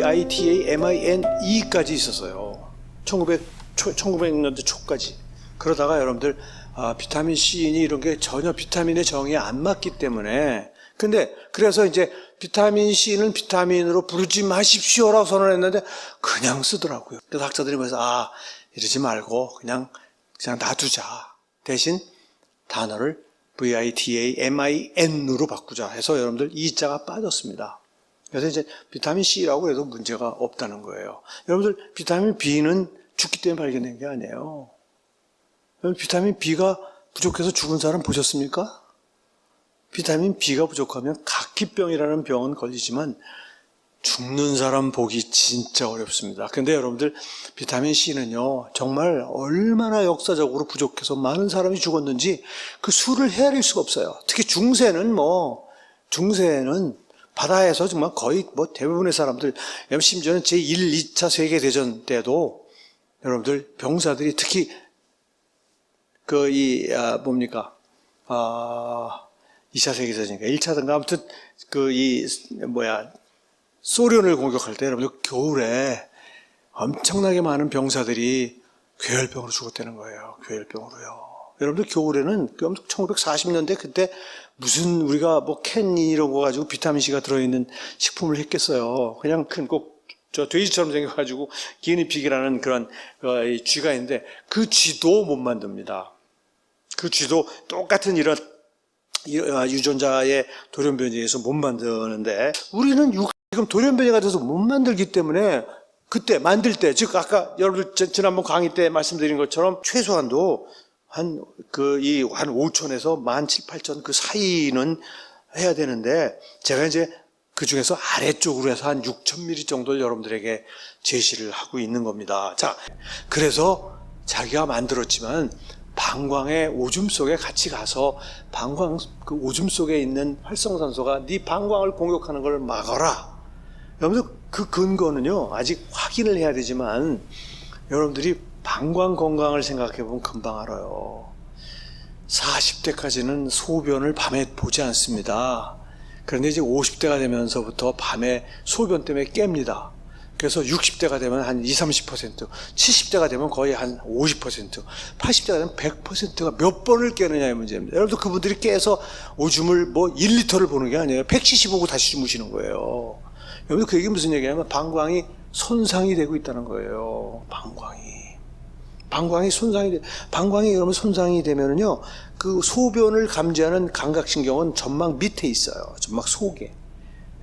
VITAMINE까지 있었어요. 1900년대 초까지. 그러다가 여러분들 비타민 C니 이런 게 전혀 비타민의 정의에 안 맞기 때문에, 근데 그래서 이제 비타민 C는 비타민으로 부르지 마십시오라고 선언했는데 그냥 쓰더라고요. 그래서 학자들이 그래서 이러지 말고 그냥 놔두자. 대신 단어를 VITAMIN으로 바꾸자 해서 여러분들 E자가 빠졌습니다. 그래서 이제 비타민 C라고 해도 문제가 없다는 거예요. 여러분들 비타민 B는 죽기 때문에 발견된 게 아니에요. 여러분 비타민 B가 부족해서 죽은 사람 보셨습니까? 비타민 B가 부족하면 각기병이라는 병은 걸리지만 죽는 사람 보기 진짜 어렵습니다. 근데 여러분들 비타민 C는요 정말 얼마나 역사적으로 부족해서 많은 사람이 죽었는지 그 수를 헤아릴 수가 없어요. 특히 중세는 바다에서 정말 거의 대부분의 사람들, 심지어는 제1, 2차 세계대전 때도 여러분들 병사들이 특히 2차 세계대전인가 1차든가 아무튼 소련을 공격할 때 여러분들 겨울에 엄청나게 많은 병사들이 괴혈병으로 죽었다는 거예요. 괴혈병으로요. 여러분들 겨울에는 1940년대 그때 무슨 우리가 캔 이런 거 가지고 비타민 C가 들어있는 식품을 했겠어요. 그냥 저 돼지처럼 생겨가지고 기니픽이라는 그런 쥐가 있는데 그 쥐도 못 만듭니다. 그 쥐도 똑같은 이런 유전자의 돌연변이에 의해서 못 만드는데 우리는 지금 돌연변이가 돼서 못 만들기 때문에 그때 만들 때, 즉 아까 여러분들 지난번 강의 때 말씀드린 것처럼 최소한도 한 5천에서 17,000 그 사이는 해야 되는데 제가 이제 그 중에서 아래쪽으로 해서 한 6,000ml 정도를 여러분들에게 제시를 하고 있는 겁니다. 자, 그래서 자기가 만들었지만 방광의 오줌 속에 같이 가서 그 오줌 속에 있는 활성산소가 네 방광을 공격하는 걸 막아라. 여러분들 그 근거는요 아직 확인을 해야 되지만 여러분들이 방광 건강을 생각해 보면 금방 알아요. 40대까지는 소변을 밤에 보지 않습니다. 그런데 이제 50대가 되면서부터 밤에 소변 때문에 깹니다. 그래서 60대가 되면 한 20-30%, 70대가 되면 거의 한 50%, 80대가 되면 100%가 몇 번을 깨느냐의 문제입니다. 여러분들 그분들이 깨서 오줌을 1리터를 보는 게 아니에요. 100cc 보고 다시 주무시는 거예요. 여러분들 그 얘기 무슨 얘기냐면 방광이 손상이 되고 있다는 거예요. 방광이 여러분 손상이 되면은요, 그 소변을 감지하는 감각신경은 점막 밑에 있어요. 점막 속에.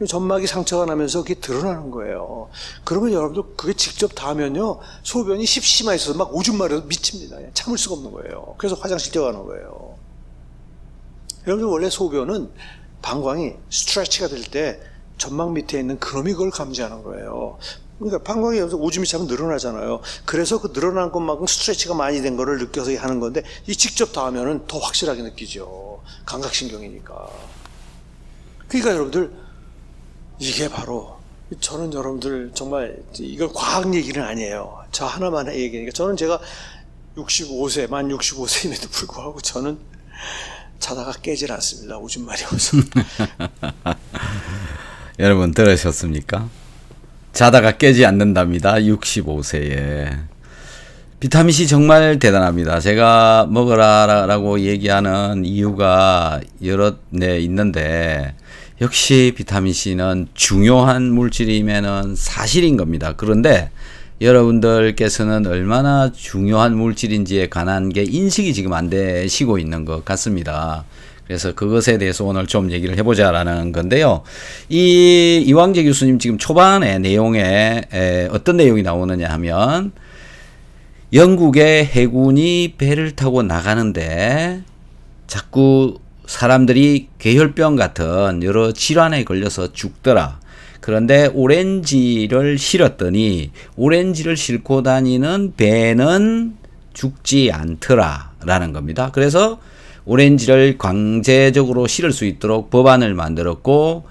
점막이 상처가 나면서 그게 드러나는 거예요. 그러면 여러분들 그게 직접 닿으면요, 소변이 십시만 있어서 막 오줌 마려서 미칩니다. 참을 수가 없는 거예요. 그래서 화장실 뛰어가는 거예요. 여러분들 원래 소변은 방광이 스트레치가 될 때 점막 밑에 있는 그놈이 그걸 감지하는 거예요. 그러니까 방광이 여기서 오줌이 차면 늘어나잖아요. 그래서 그 늘어난 것만큼 스트레치가 많이 된 거를 느껴서 하는 건데 이 직접 닿으면 더 확실하게 느끼죠. 감각신경이니까. 그러니까 여러분들 이게 바로 저는 여러분들 정말 이걸 과학 얘기는 아니에요. 저 하나만의 얘기니까 저는 제가 65세, 만 65세임에도 불구하고 저는 자다가 깨질 않습니다. 오줌 마려워서. 여러분 들으셨습니까? 자다가 깨지 않는답니다. 65세에. 비타민C 정말 대단합니다. 제가 먹으라라고 얘기하는 이유가 여러 있는데 역시 비타민C는 중요한 물질이면은 사실인 겁니다. 그런데 여러분들께서는 얼마나 중요한 물질인지에 관한 게 인식이 지금 안 되시고 있는 것 같습니다. 그래서 그것에 대해서 오늘 좀 얘기를 해보자라는 건데요. 이왕재 교수님 지금 초반에 내용에 어떤 내용이 나오느냐 하면 영국의 해군이 배를 타고 나가는데 자꾸 사람들이 괴혈병 같은 여러 질환에 걸려서 죽더라. 그런데 오렌지를 실었더니 오렌지를 싣고 다니는 배는 죽지 않더라라는 겁니다. 그래서 오렌지를 강제적으로 실을 수 있도록 법안을 만들었고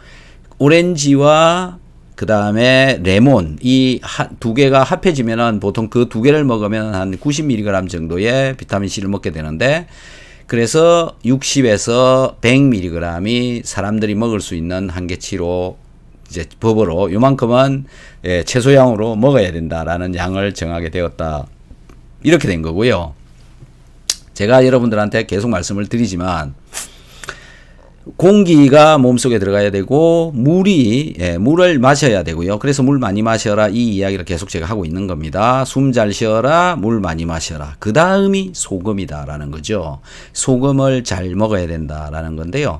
오렌지와 그 다음에 레몬 이 두 개가 합해지면은 보통 그 두 개를 먹으면 한 90mg 정도의 비타민C를 먹게 되는데 그래서 60에서 100mg이 사람들이 먹을 수 있는 한계치로 이제 법으로 요만큼은 최소량으로 먹어야 된다라는 양을 정하게 되었다. 이렇게 된 거고요. 제가 여러분들한테 계속 말씀을 드리지만 공기가 몸속에 들어가야 되고 물을 마셔야 되고요. 그래서 물 많이 마셔라 이 이야기를 계속 제가 하고 있는 겁니다. 숨 잘 쉬어라, 물 많이 마셔라. 그 다음이 소금이다라는 거죠. 소금을 잘 먹어야 된다라는 건데요.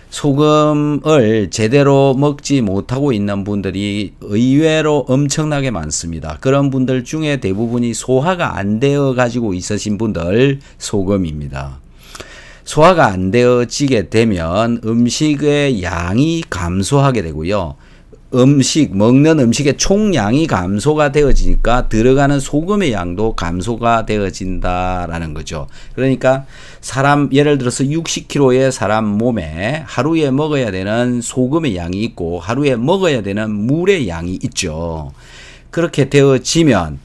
소금을 제대로 먹지 못하고 있는 분들이 의외로 엄청나게 많습니다. 그런 분들 중에 대부분이 소화가 안 되어 가지고 있으신 분들 소금입니다. 소화가 안 되어지게 되면 음식의 양이 감소하게 되고요. 먹는 음식의 총량이 감소가 되어지니까 들어가는 소금의 양도 감소가 되어진다라는 거죠. 그러니까 예를 들어서 60kg의 사람 몸에 하루에 먹어야 되는 소금의 양이 있고 하루에 먹어야 되는 물의 양이 있죠. 그렇게 되어지면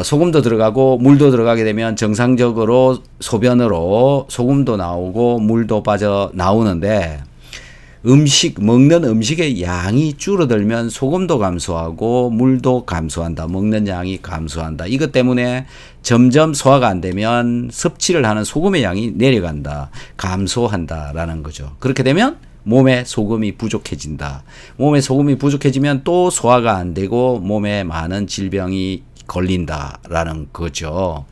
소금도 들어가고 물도 들어가게 되면 정상적으로 소변으로 소금도 나오고 물도 빠져 나오는데 먹는 음식의 양이 줄어들면 소금도 감소하고 물도 감소한다. 먹는 양이 감소한다. 이것 때문에 점점 소화가 안 되면 섭취를 하는 소금의 양이 내려간다. 감소한다라는 거죠. 그렇게 되면 몸에 소금이 부족해진다. 몸에 소금이 부족해지면 또 소화가 안 되고 몸에 많은 질병이 걸린다라는 거죠.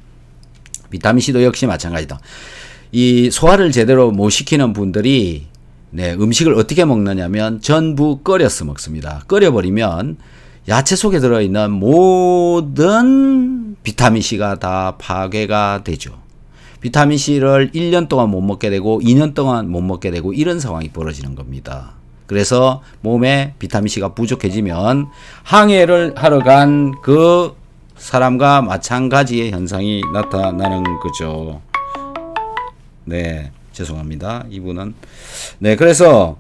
비타민C도 역시 마찬가지다. 이 소화를 제대로 못 시키는 분들이 음식을 어떻게 먹느냐면 전부 끓여서 먹습니다. 끓여버리면 야채 속에 들어있는 모든 비타민C가 다 파괴가 되죠. 비타민C를 1년 동안 못 먹게 되고 2년 동안 못 먹게 되고 이런 상황이 벌어지는 겁니다. 그래서 몸에 비타민C가 부족해지면 항해를 하러 간 그 사람과 마찬가지의 현상이 나타나는 거죠. 네, 죄송합니다. 이분은. 네, 그래서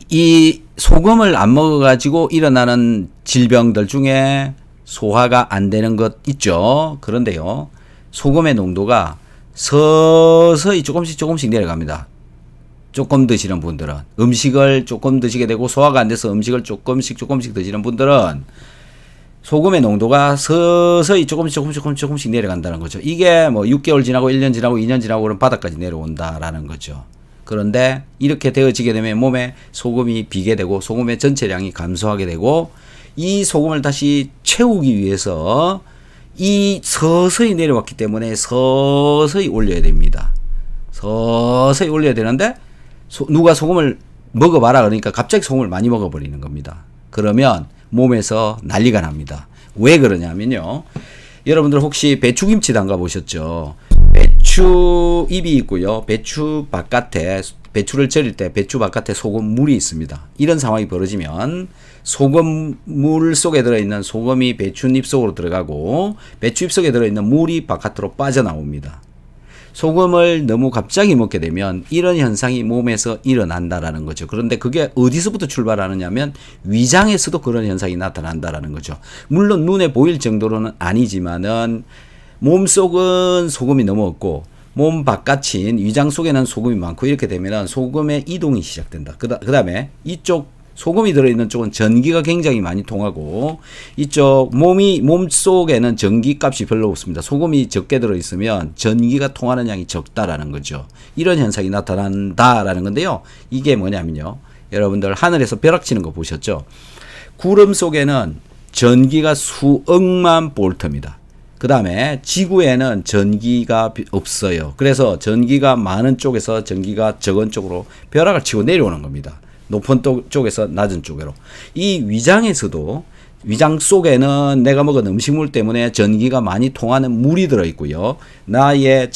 이 소금을 안 먹어가지고 일어나는 질병들 중에 소화가 안 되는 것 있죠. 그런데요, 소금의 농도가 서서히 조금씩 내려갑니다. 조금 드시는 분들은 음식을 조금 드시게 되고 소화가 안 돼서 음식을 조금씩 드시는 분들은 소금의 농도가 서서히 조금씩 내려간다는 거죠. 이게 뭐 6개월 지나고 1년 지나고 2년 지나고 그런 바닥까지 내려온다라는 거죠. 그런데 이렇게 되어지게 되면 몸에 소금이 비게 되고 소금의 전체량이 감소하게 되고 이 소금을 다시 채우기 위해서 이 서서히 내려왔기 때문에 서서히 올려야 됩니다. 서서히 올려야 되는데 누가 소금을 먹어봐라 그러니까 갑자기 소금을 많이 먹어버리는 겁니다. 그러면 몸에서 난리가 납니다. 왜 그러냐면요. 여러분들 혹시 배추김치 담가 보셨죠? 배추 잎이 있고요. 배추 바깥에 배추를 절일 때 배추 바깥에 소금물이 있습니다. 이런 상황이 벌어지면 소금물 속에 들어있는 소금이 배추잎 속으로 들어가고 배추잎 속에 들어있는 물이 바깥으로 빠져나옵니다. 소금을 너무 갑자기 먹게 되면 이런 현상이 몸에서 일어난다라는 거죠. 그런데 그게 어디서부터 출발하느냐면 위장에서도 그런 현상이 나타난다라는 거죠. 물론 눈에 보일 정도로는 아니지만은 몸속은 소금이 너무 없고 몸 바깥인 위장 속에는 소금이 많고 이렇게 되면 소금의 이동이 시작된다. 그 다음에 이쪽 소금이 들어있는 쪽은 전기가 굉장히 많이 통하고 이쪽 몸 속에는 전기 값이 별로 없습니다. 소금이 적게 들어있으면 전기가 통하는 양이 적다라는 거죠. 이런 현상이 나타난다라는 건데요. 이게 뭐냐면요. 여러분들 하늘에서 벼락 치는 거 보셨죠? 구름 속에는 전기가 수억만 볼트입니다. 그 다음에 지구에는 전기가 없어요. 그래서 전기가 많은 쪽에서 전기가 적은 쪽으로 벼락을 치고 내려오는 겁니다. 높은 쪽에서 낮은 쪽으로. 이 위장에서도 위장 속에는 내가 먹은 음식물 때문에 전기가 많이 통하는 물이 들어있고요. 나의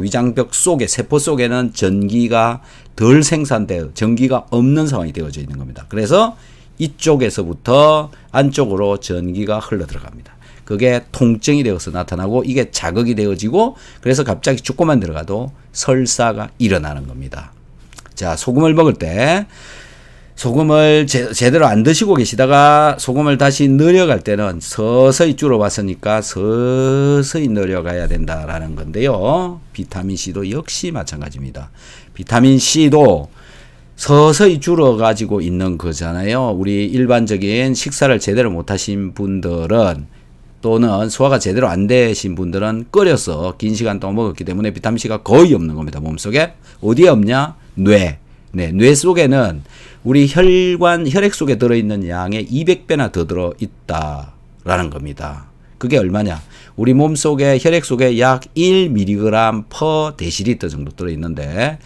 위장벽 속에 세포 속에는 전기가 덜 생산되어 전기가 없는 상황이 되어져 있는 겁니다. 그래서 이쪽에서부터 안쪽으로 전기가 흘러 들어갑니다. 그게 통증이 되어서 나타나고 이게 자극이 되어지고 그래서 갑자기 조금만 들어가도 설사가 일어나는 겁니다. 자, 소금을 먹을 때 소금을 제대로 안 드시고 계시다가 소금을 다시 늘려갈 때는 서서히 줄어봤으니까 서서히 늘려가야 된다라는 건데요. 비타민C도 역시 마찬가지입니다. 비타민C도 서서히 줄어가지고 있는 거잖아요. 우리 일반적인 식사를 제대로 못하신 분들은 또는 소화가 제대로 안 되신 분들은 끓여서 긴 시간 동안 먹었기 때문에 비타민C가 거의 없는 겁니다. 몸속에. 어디에 없냐? 뇌. 네, 뇌 속에는 우리 혈액 속에 들어있는 양의 200배나 더 들어있다라는 겁니다. 그게 얼마냐? 우리 몸 속에, 혈액 속에 약 1mg per 데시리터 정도 들어있는데,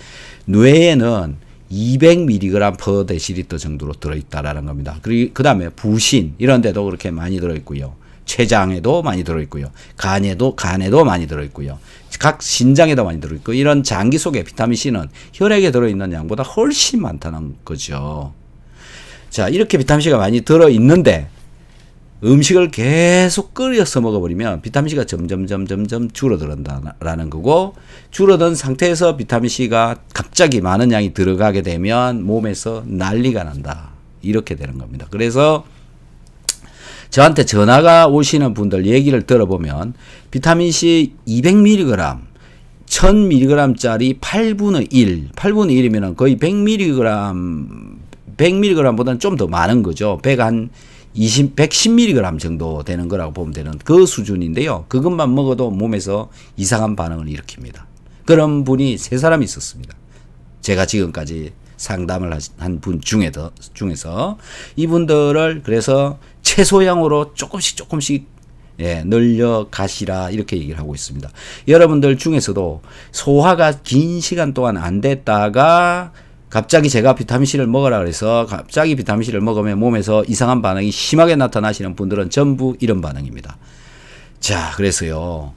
뇌에는 200mg per 데시리터 정도로 들어있다라는 겁니다. 그리고 그 다음에 부신, 이런 데도 그렇게 많이 들어있고요. 췌장에도 많이 들어있고요. 간에도 많이 들어있고요. 각 신장에도 많이 들어있고, 이런 장기 속에 비타민C는 혈액에 들어있는 양보다 훨씬 많다는 거죠. 자, 이렇게 비타민C가 많이 들어있는데, 음식을 계속 끓여서 먹어버리면 비타민C가 점점 줄어든다라는 거고, 줄어든 상태에서 비타민C가 갑자기 많은 양이 들어가게 되면 몸에서 난리가 난다. 이렇게 되는 겁니다. 그래서 저한테 전화가 오시는 분들 얘기를 들어보면 비타민C 200mg, 1000mg짜리 8분의 1이면 거의 100mg보다는 좀 더 많은 거죠. 110mg 정도 되는 거라고 보면 되는 그 수준인데요. 그것만 먹어도 몸에서 이상한 반응을 일으킵니다. 그런 분이 3사람이 있었습니다. 제가 지금까지 상담을 한 분 중에서 이분들을 그래서 최소량으로 조금씩 늘려 가시라 이렇게 얘기를 하고 있습니다. 여러분들 중에서도 소화가 긴 시간 동안 안 됐다가 갑자기 제가 비타민C를 먹으라 그래서 갑자기 비타민C를 먹으면 몸에서 이상한 반응이 심하게 나타나시는 분들은 전부 이런 반응입니다. 자, 그래서요.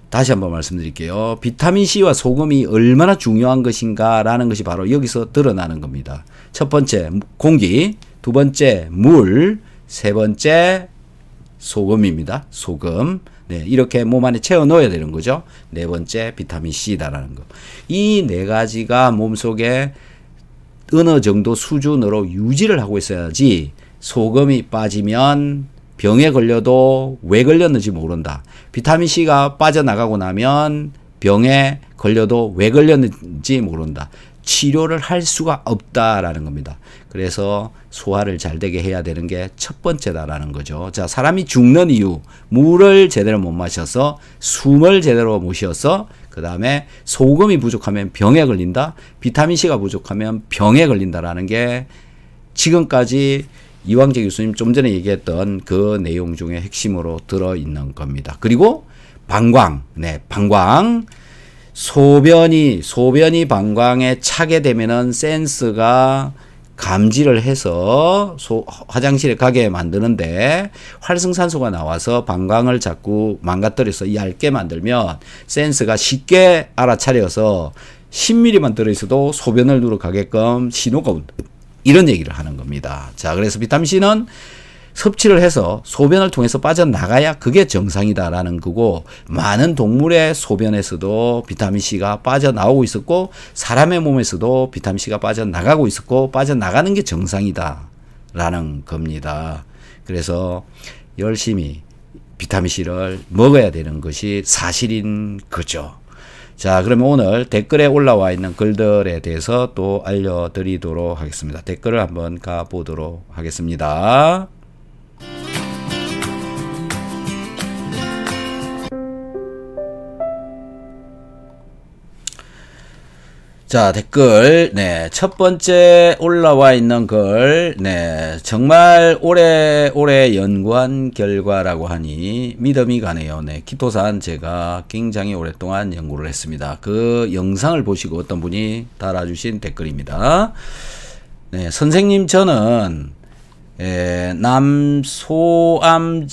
다시 한번 말씀드릴게요. 비타민C와 소금이 얼마나 중요한 것인가라는 것이 바로 여기서 드러나는 겁니다. 첫 번째, 공기. 두 번째, 물. 세 번째, 소금입니다. 소금. 네, 이렇게 몸 안에 채워 넣어야 되는 거죠. 네 번째, 비타민C다라는 거. 이 네 가지가 몸속에 어느 정도 수준으로 유지를 하고 있어야지 소금이 빠지면 병에 걸려도 왜 걸렸는지 모른다. 비타민C가 빠져나가고 나면 병에 걸려도 왜 걸렸는지 모른다. 치료를 할 수가 없다라는 겁니다. 그래서 소화를 잘 되게 해야 되는 게 첫 번째다라는 거죠. 자, 사람이 죽는 이유, 물을 제대로 못 마셔서, 숨을 제대로 못 쉬어서, 그 다음에 소금이 부족하면 병에 걸린다, 비타민C가 부족하면 병에 걸린다라는 게 지금까지 이광재 교수님 좀 전에 얘기했던 그 내용 중에 핵심으로 들어있는 겁니다. 그리고 방광, 방광. 소변이 방광에 차게 되면은 센스가 감지를 해서 화장실에 가게 만드는데 활성산소가 나와서 방광을 자꾸 망가뜨려서 얇게 만들면 센스가 쉽게 알아차려서 10mm만 들어있어도 소변을 누러 가게끔 신호가 온다. 이런 얘기를 하는 겁니다. 자, 그래서 비타민C는 섭취를 해서 소변을 통해서 빠져나가야 그게 정상이다라는 거고, 많은 동물의 소변에서도 비타민C가 빠져나오고 있었고, 사람의 몸에서도 비타민C가 빠져나가고 있었고, 빠져나가는 게 정상이다라는 겁니다. 그래서 열심히 비타민C를 먹어야 되는 것이 사실인 거죠. 자, 그러면 오늘 댓글에 올라와 있는 글들에 대해서 또 알려드리도록 하겠습니다. 댓글을 한번 가보도록 하겠습니다. 자, 댓글. 첫 번째 올라와 있는 글. 정말 오래 연구한 결과라고 하니 믿음이 가네요. 키토산 제가 굉장히 오랫동안 연구를 했습니다. 그 영상을 보시고 어떤 분이 달아주신 댓글입니다. 선생님, 저는 난소암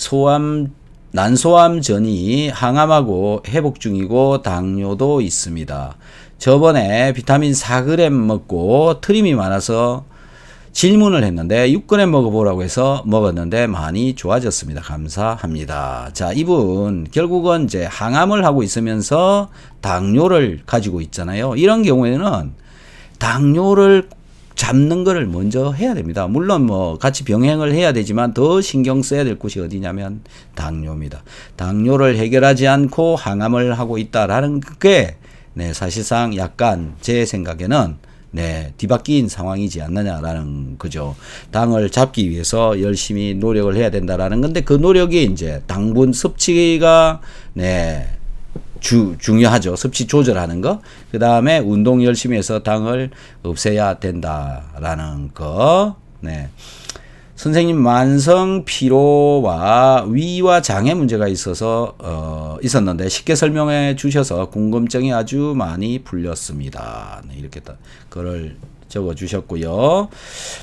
전이 항암하고 회복 중이고 당뇨도 있습니다. 저번에 비타민 4g 먹고 트림이 많아서 질문을 했는데 6g 먹어보라고 해서 먹었는데 많이 좋아졌습니다. 감사합니다. 자, 이분 결국은 이제 항암을 하고 있으면서 당뇨를 가지고 있잖아요. 이런 경우에는 당뇨를 잡는 거를 먼저 해야 됩니다. 물론 뭐 같이 병행을 해야 되지만 더 신경 써야 될 곳이 어디냐면 당뇨입니다. 당뇨를 해결하지 않고 항암을 하고 있다라는 게 사실상 약간 제 생각에는 뒤바뀐 상황이지 않느냐라는 거죠. 당을 잡기 위해서 열심히 노력을 해야 된다라는 건데 그 노력이 이제 당분 섭취가 중요하죠. 섭취 조절하는 거. 그 다음에 운동 열심히 해서 당을 없애야 된다라는 거. 선생님, 만성 피로와 위와 장애 문제가 있었는데 쉽게 설명해 주셔서 궁금증이 아주 많이 풀렸습니다. 이렇게 글을 적어 주셨고요.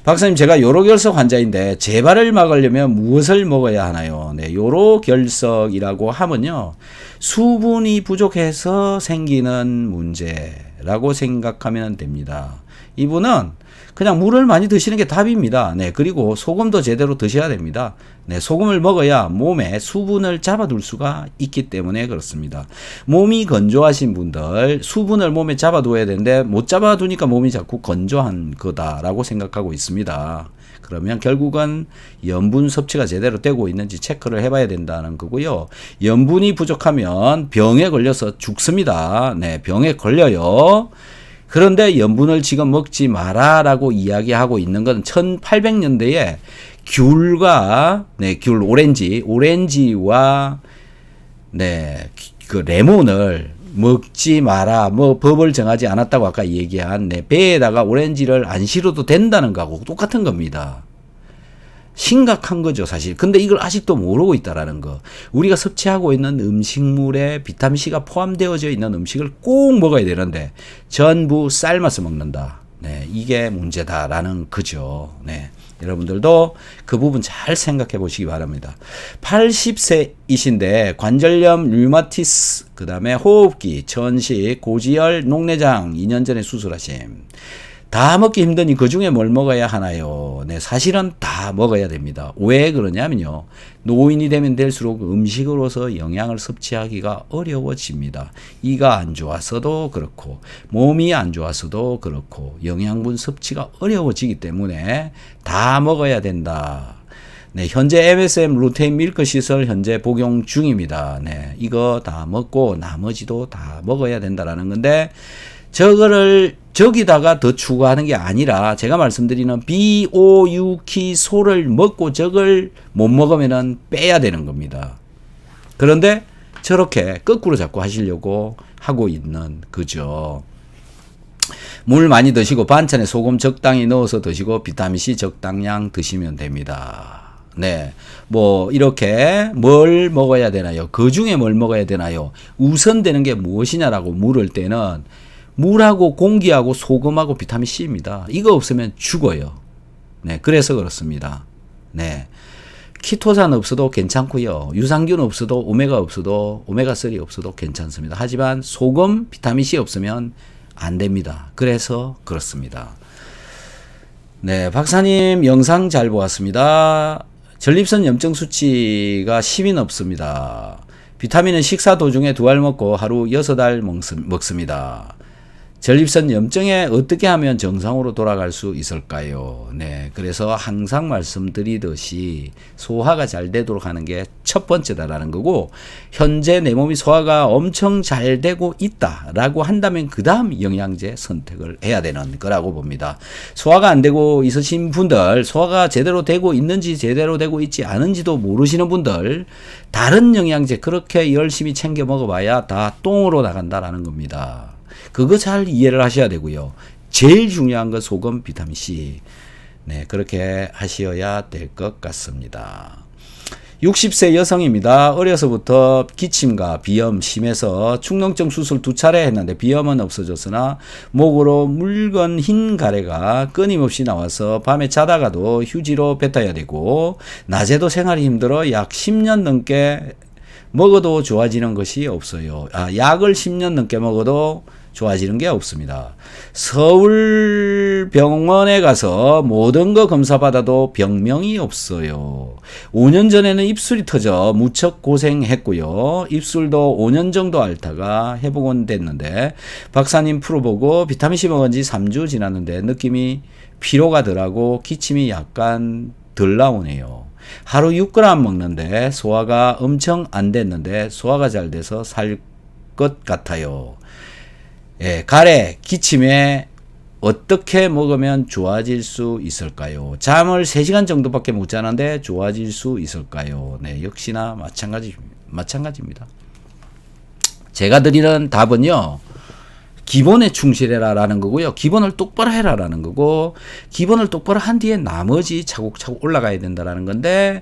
박사님, 제가 요로결석 환자인데 재발을 막으려면 무엇을 먹어야 하나요? 요로결석이라고 하면요, 수분이 부족해서 생기는 문제라고 생각하면 됩니다. 이분은 그냥 물을 많이 드시는 게 답입니다. 그리고 소금도 제대로 드셔야 됩니다. 소금을 먹어야 몸에 수분을 잡아둘 수가 있기 때문에 그렇습니다. 몸이 건조하신 분들 수분을 몸에 잡아둬야 되는데 못 잡아두니까 몸이 자꾸 건조한 거다라고 생각하고 있습니다. 그러면 결국은 염분 섭취가 제대로 되고 있는지 체크를 해봐야 된다는 거고요. 염분이 부족하면 병에 걸려서 죽습니다. 병에 걸려요. 그런데 염분을 지금 먹지 마라라고 이야기하고 있는 건 1800년대에 귤과 귤 오렌지와 그 레몬을 먹지 마라, 법을 정하지 않았다고 아까 얘기한 배에다가 오렌지를 안 실어도 된다는 거하고 똑같은 겁니다. 심각한 거죠, 사실. 근데 이걸 아직도 모르고 있다라는 거. 우리가 섭취하고 있는 음식물에 비타민C가 포함되어져 있는 음식을 꼭 먹어야 되는데 전부 삶아서 먹는다. 이게 문제다라는 거죠. 여러분들도 그 부분 잘 생각해 보시기 바랍니다. 80세이신데 관절염, 류마티스, 그 다음에 호흡기, 천식, 고지혈, 녹내장 2년 전에 수술하심. 다 먹기 힘드니 그 중에 뭘 먹어야 하나요? 사실은 다 먹어야 됩니다. 왜 그러냐면요, 노인이 되면 될수록 음식으로서 영양을 섭취하기가 어려워집니다. 이가 안 좋아서도 그렇고 몸이 안 좋아서도 그렇고 영양분 섭취가 어려워지기 때문에 다 먹어야 된다. 현재 MSM 루테인 밀크 시설 현재 복용 중입니다. 이거 다 먹고 나머지도 다 먹어야 된다라는 건데, 저기다가 더 추가하는 게 아니라 제가 말씀드리는 비오유키소를 먹고 저걸 못 먹으면은 빼야 되는 겁니다. 그런데 저렇게 거꾸로 자꾸 하시려고 하고 있는 거죠. 물 많이 드시고 반찬에 소금 적당히 넣어서 드시고 비타민C 적당량 드시면 됩니다. 이렇게 뭘 먹어야 되나요? 그 중에 뭘 먹어야 되나요? 우선되는 게 무엇이냐라고 물을 때는 물하고 공기하고 소금하고 비타민C입니다. 이거 없으면 죽어요. 그래서 그렇습니다. 키토산 없어도 괜찮고요. 유산균 없어도 오메가3 없어도 괜찮습니다. 하지만 소금, 비타민C 없으면 안 됩니다. 그래서 그렇습니다. 박사님 영상 잘 보았습니다. 전립선 염증 수치가 10이 넘습니다. 비타민은 식사 도중에 2알 먹고 하루 6알 먹습니다. 전립선 염증에 어떻게 하면 정상으로 돌아갈 수 있을까요? 그래서 항상 말씀드리듯이 소화가 잘 되도록 하는 게 첫 번째다라는 거고, 현재 내 몸이 소화가 엄청 잘 되고 있다라고 한다면 그 다음 영양제 선택을 해야 되는 거라고 봅니다. 소화가 안 되고 있으신 분들, 소화가 제대로 되고 있는지 제대로 되고 있지 않은지도 모르시는 분들, 다른 영양제 그렇게 열심히 챙겨 먹어봐야 다 똥으로 나간다라는 겁니다. 그거 잘 이해를 하셔야 되고요. 제일 중요한 건 소금, 비타민C. 그렇게 하셔야 될 것 같습니다. 60세 여성입니다. 어려서부터 기침과 비염 심해서 축농증 수술 2차례 했는데 비염은 없어졌으나 목으로 묽은 흰 가래가 끊임없이 나와서 밤에 자다가도 휴지로 뱉어야 되고 낮에도 생활이 힘들어 약 10년 넘게 먹어도 좋아지는 것이 없어요. 약을 10년 넘게 먹어도 좋아지는 게 없습니다. 서울 병원에 가서 모든 거 검사받아도 병명이 없어요. 5년 전에는 입술이 터져 무척 고생했고요. 입술도 5년 정도 앓다가 회복은 됐는데 박사님 프로 보고 비타민C 먹은 지 3주 지났는데 느낌이 피로가 덜하고 기침이 약간 덜 나오네요. 하루 6g 먹는데 소화가 엄청 안 됐는데 소화가 잘 돼서 살 것 같아요. 가래, 기침에 어떻게 먹으면 좋아질 수 있을까요? 잠을 3시간 정도밖에 못 자는데 좋아질 수 있을까요? 네, 역시나 마찬가지입니다. 제가 드리는 답은요, 기본에 충실해라라는 거고요. 기본을 똑바로 해라라는 거고, 기본을 똑바로 한 뒤에 나머지 차곡차곡 올라가야 된다라는 건데,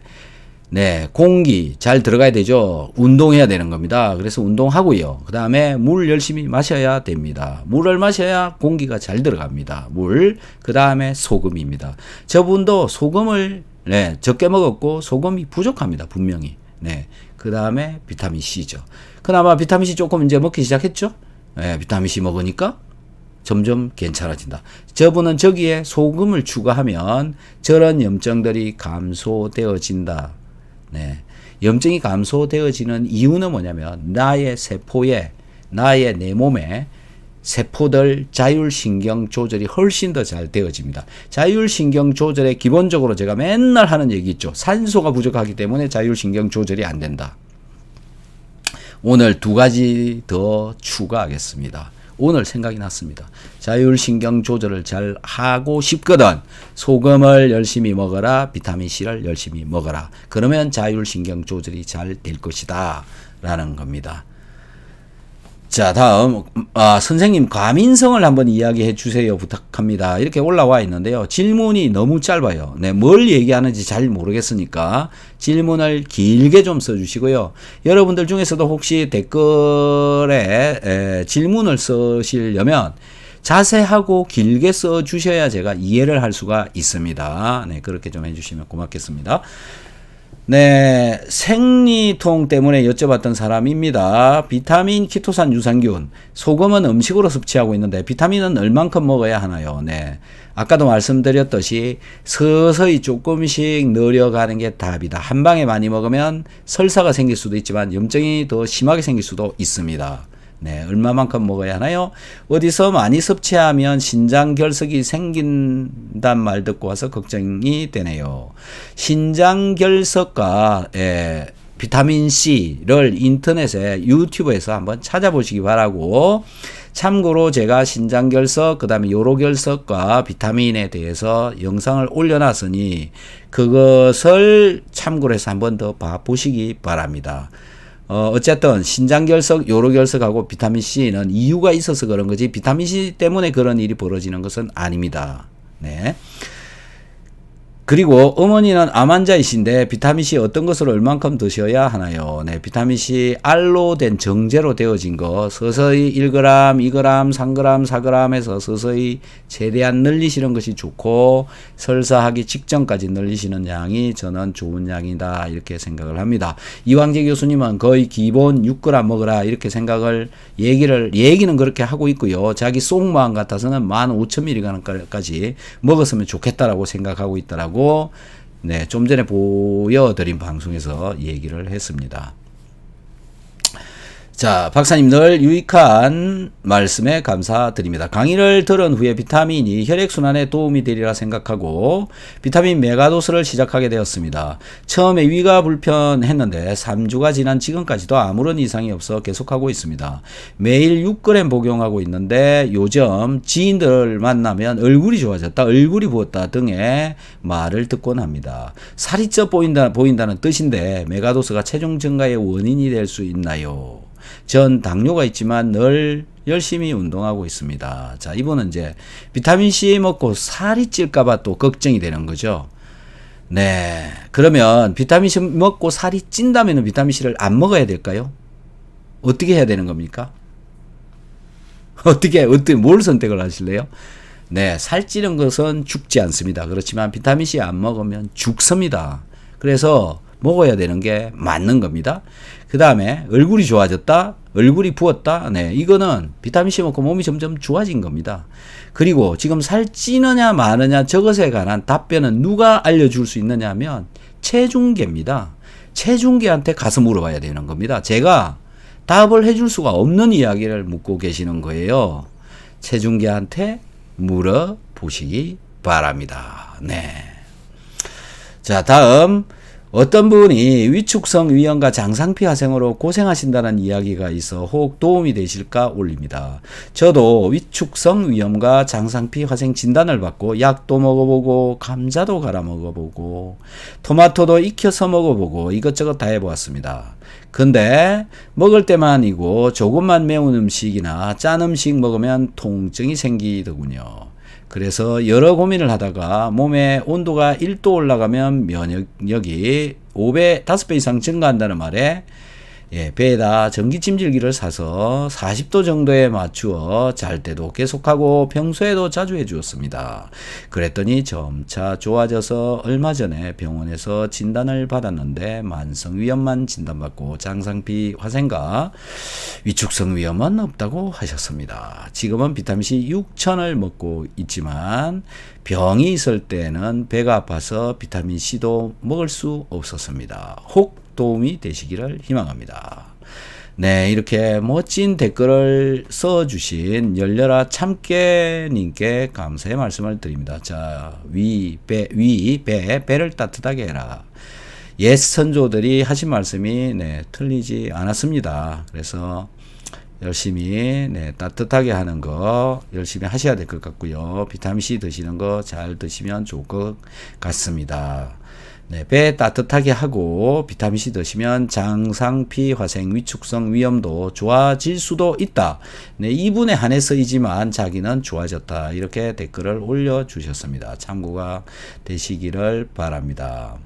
네, 공기 잘 들어가야 되죠. 운동해야 되는 겁니다. 그래서 운동하고요. 그 다음에 물 열심히 마셔야 됩니다. 물을 마셔야 공기가 잘 들어갑니다. 물, 그 다음에 소금입니다. 저분도 소금을 네, 적게 먹었고 소금이 부족합니다. 분명히. 네, 그 다음에 비타민 C죠. 그나마 비타민 C 조금 이제 먹기 시작했죠. 네, 비타민 C 먹으니까 점점 괜찮아진다. 저분은 저기에 소금을 추가하면 저런 염증들이 감소되어진다. 네. 염증이 감소되어지는 이유는 뭐냐면 나의 세포에, 나의 내 몸에 세포들 자율신경 조절이 훨씬 더 잘 되어집니다. 자율신경 조절에 기본적으로 제가 맨날 하는 얘기 있죠. 산소가 부족하기 때문에 자율신경 조절이 안 된다. 오늘 2가지 더 추가하겠습니다. 오늘 생각이 났습니다. 자율신경 조절을 잘 하고 싶거든. 소금을 열심히 먹어라. 비타민C를 열심히 먹어라. 그러면 자율신경 조절이 잘 될 것이다. 라는 겁니다. 자, 다음 선생님 과민성을 한번 이야기해 주세요 부탁합니다. 이렇게 올라와 있는데요. 질문이 너무 짧아요. 네, 뭘 얘기하는지 잘 모르겠으니까 질문을 길게 좀 써주시고요. 여러분들 중에서도 혹시 댓글에 질문을 쓰시려면 자세하고 길게 써주셔야 제가 이해를 할 수가 있습니다. 네, 그렇게 좀 해주시면 고맙겠습니다. 네, 생리통 때문에 여쭤봤던 사람입니다. 비타민, 키토산, 유산균, 소금은 음식으로 섭취하고 있는데 비타민은 얼만큼 먹어야 하나요? 네, 아까도 말씀드렸듯이 서서히 조금씩 늘려가는 게 답이다. 한 방에 많이 먹으면 설사가 생길 수도 있지만 염증이 더 심하게 생길 수도 있습니다. 네, 얼마만큼 먹어야 하나요? 어디서 많이 섭취하면 신장결석이 생긴단 말 듣고 와서 걱정이 되네요. 신장결석과 비타민C를 인터넷에 유튜브에서 한번 찾아보시기 바라고, 참고로 제가 신장결석, 그 다음에 요로결석과 비타민에 대해서 영상을 올려놨으니 그것을 참고로 해서 한번 더 봐보시기 바랍니다. 어쨌든 신장결석, 요로결석하고 비타민C는 이유가 있어서 그런 거지 비타민C 때문에 그런 일이 벌어지는 것은 아닙니다. 네. 그리고 어머니는 암 환자이신데 비타민C 어떤 것을 얼만큼 드셔야 하나요? 네, 비타민C 알로 된 정제로 되어진 거 서서히 1g, 2g, 3g, 4g에서 서서히 최대한 늘리시는 것이 좋고 설사하기 직전까지 늘리시는 양이 저는 좋은 양이다 이렇게 생각을 합니다. 이광재 교수님은 거의 기본 6g 먹으라 이렇게 생각을 얘기는 그렇게 하고 있고요. 자기 속마음 같아서는 15,000mg까지 먹었으면 좋겠다라고 생각하고 있더라고. 네, 좀 전에 보여드린 방송에서 얘기를 했습니다. 자, 박사님 늘 유익한 말씀에 감사드립니다. 강의를 들은 후에 비타민이 혈액순환에 도움이 되리라 생각하고 비타민 메가도스를 시작하게 되었습니다. 처음에 위가 불편했는데 3주가 지난 지금까지도 아무런 이상이 없어 계속하고 있습니다. 매일 6g 복용하고 있는데 요즘 지인들 만나면 얼굴이 좋아졌다, 얼굴이 부었다 등의 말을 듣곤 합니다. 살이 쪄 보인다는 뜻인데 메가도스가 체중 증가의 원인이 될 수 있나요? 전 당뇨가 있지만 늘 열심히 운동하고 있습니다. 자, 이분은 이제 비타민C 먹고 살이 찔까봐 또 걱정이 되는 거죠. 네. 그러면 비타민C 먹고 살이 찐다면 비타민C를 안 먹어야 될까요? 어떻게 해야 되는 겁니까? 어떻게, 뭘 선택을 하실래요? 네. 살찌는 것은 죽지 않습니다. 그렇지만 비타민C 안 먹으면 죽습니다. 그래서 먹어야 되는 게 맞는 겁니다. 그 다음에 얼굴이 좋아졌다, 얼굴이 부었다. 네, 이거는 비타민C 먹고 몸이 점점 좋아진 겁니다. 그리고 지금 살찌느냐 마느냐 저것에 관한 답변은 누가 알려줄 수 있느냐 하면 체중계입니다. 체중계한테 가서 물어봐야 되는 겁니다. 제가 답을 해줄 수가 없는 이야기를 묻고 계시는 거예요. 체중계한테 물어보시기 바랍니다. 네. 자, 다음 어떤 분이 위축성 위염과 장상피 화생으로 고생하신다는 이야기가 있어 혹 도움이 되실까 올립니다. 저도 위축성 위염과 장상피 화생 진단을 받고 약도 먹어보고 감자도 갈아 먹어보고 토마토도 익혀서 먹어보고 이것저것 다 해보았습니다. 근데 먹을 때만이고 조금만 매운 음식이나 짠 음식 먹으면 통증이 생기더군요. 그래서 여러 고민을 하다가 몸의 온도가 1도 올라가면 면역력이 5배 이상 증가한다는 말에 배에다 전기찜질기를 사서 40도 정도에 맞추어 잘 때도 계속하고 평소에도 자주 해주었습니다. 그랬더니 점차 좋아져서 얼마 전에 병원에서 진단을 받았는데 만성위염만 진단받고 장상피 화생과 위축성 위염은 없다고 하셨습니다. 지금은 비타민C 6,000을 먹고 있지만 병이 있을 때는 배가 아파서 비타민C도 먹을 수 없었습니다. 혹 도움이 되시기를 희망합니다. 네, 이렇게 멋진 댓글을 써주신 열려라 참깨님께 감사의 말씀을 드립니다. 자, 배를 따뜻하게 해라. 옛 선조들이 하신 말씀이 틀리지 않았습니다. 그래서 열심히 따뜻하게 하는 거 열심히 하셔야 될 것 같고요. 비타민C 드시는 거 잘 드시면 좋을 것 같습니다. 배 따뜻하게 하고 비타민C 드시면 장상피 화생 위축성 위염도 좋아질 수도 있다. 이분에 한해서이지만 자기는 좋아졌다. 이렇게 댓글을 올려주셨습니다. 참고가 되시기를 바랍니다.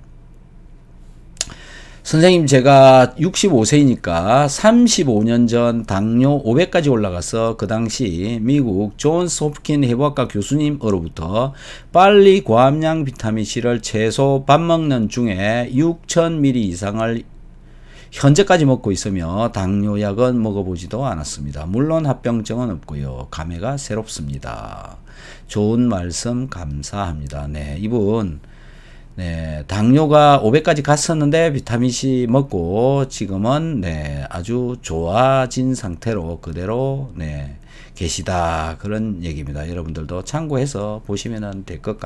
선생님, 제가 65세이니까 35년 전 당뇨 500까지 올라가서 그 당시 미국 존스 홉킨 해부학과 교수님으로부터 빨리 고함량 비타민C를 채소 밥 먹는 중에 6,000ml 이상을 현재까지 먹고 있으며 당뇨약은 먹어보지도 않았습니다. 물론 합병증은 없고요. 감회가 새롭습니다. 좋은 말씀 감사합니다. 네, 이분 당뇨가 500까지 갔었는데 비타민C 먹고 지금은 아주 좋아진 상태로 그대로 계시다. 그런 얘기입니다. 여러분들도 참고해서 보시면 될 것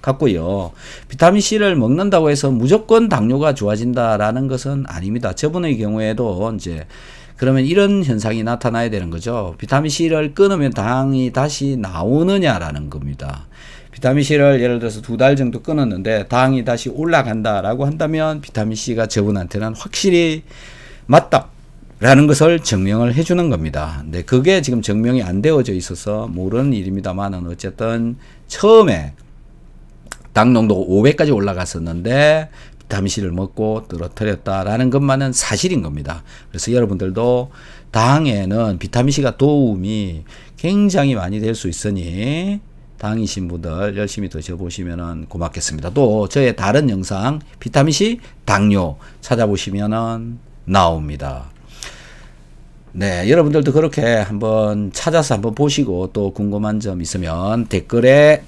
같고요. 비타민C를 먹는다고 해서 무조건 당뇨가 좋아진다라는 것은 아닙니다. 저분의 경우에도 이제 그러면 이런 현상이 나타나야 되는 거죠. 비타민C를 끊으면 당이 다시 나오느냐라는 겁니다. 비타민C를 예를 들어서 2달 정도 끊었는데 당이 다시 올라간다라고 한다면 비타민C가 저분한테는 확실히 맞다라는 것을 증명을 해주는 겁니다. 근데 그게 지금 증명이 안 되어져 있어서 모르는 일입니다만은 어쨌든 처음에 당 농도가 500까지 올라갔었는데 비타민C를 먹고 떨어뜨렸다라는 것만은 사실인 겁니다. 그래서 여러분들도 당에는 비타민C가 도움이 굉장히 많이 될 수 있으니 당이신 분들 열심히 드셔보시면 고맙겠습니다. 또 저의 다른 영상 비타민C 당뇨 찾아보시면 나옵니다. 네, 여러분들도 그렇게 한번 찾아서 한번 보시고 또 궁금한 점 있으면 댓글에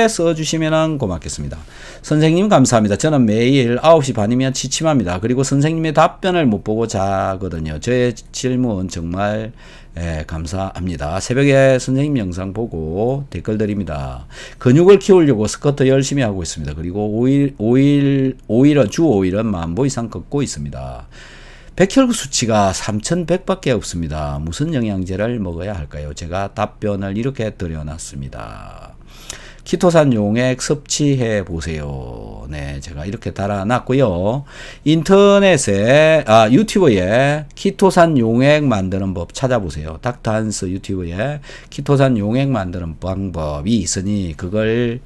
써주시면 고맙겠습니다. 선생님 감사합니다. 저는 매일 9시 반이면 취침합니다. 그리고 선생님의 답변을 못 보고 자거든요. 저의 질문 정말 감사합니다. 새벽에 선생님 영상 보고 댓글 드립니다. 근육을 키우려고 스쿼트 열심히 하고 있습니다. 그리고 주 5일은 10,000보 이상 걷고 있습니다. 백혈구 수치가 3,100밖에 없습니다. 무슨 영양제를 먹어야 할까요? 제가 답변을 이렇게 드려놨습니다. 키토산 용액 섭취해 보세요. 네, 제가 이렇게 달아놨고요. 인터넷에 유튜브에 키토산 용액 만드는 법 찾아보세요. 닥터한스 유튜브에 키토산 용액 만드는 방법이 있으니 그걸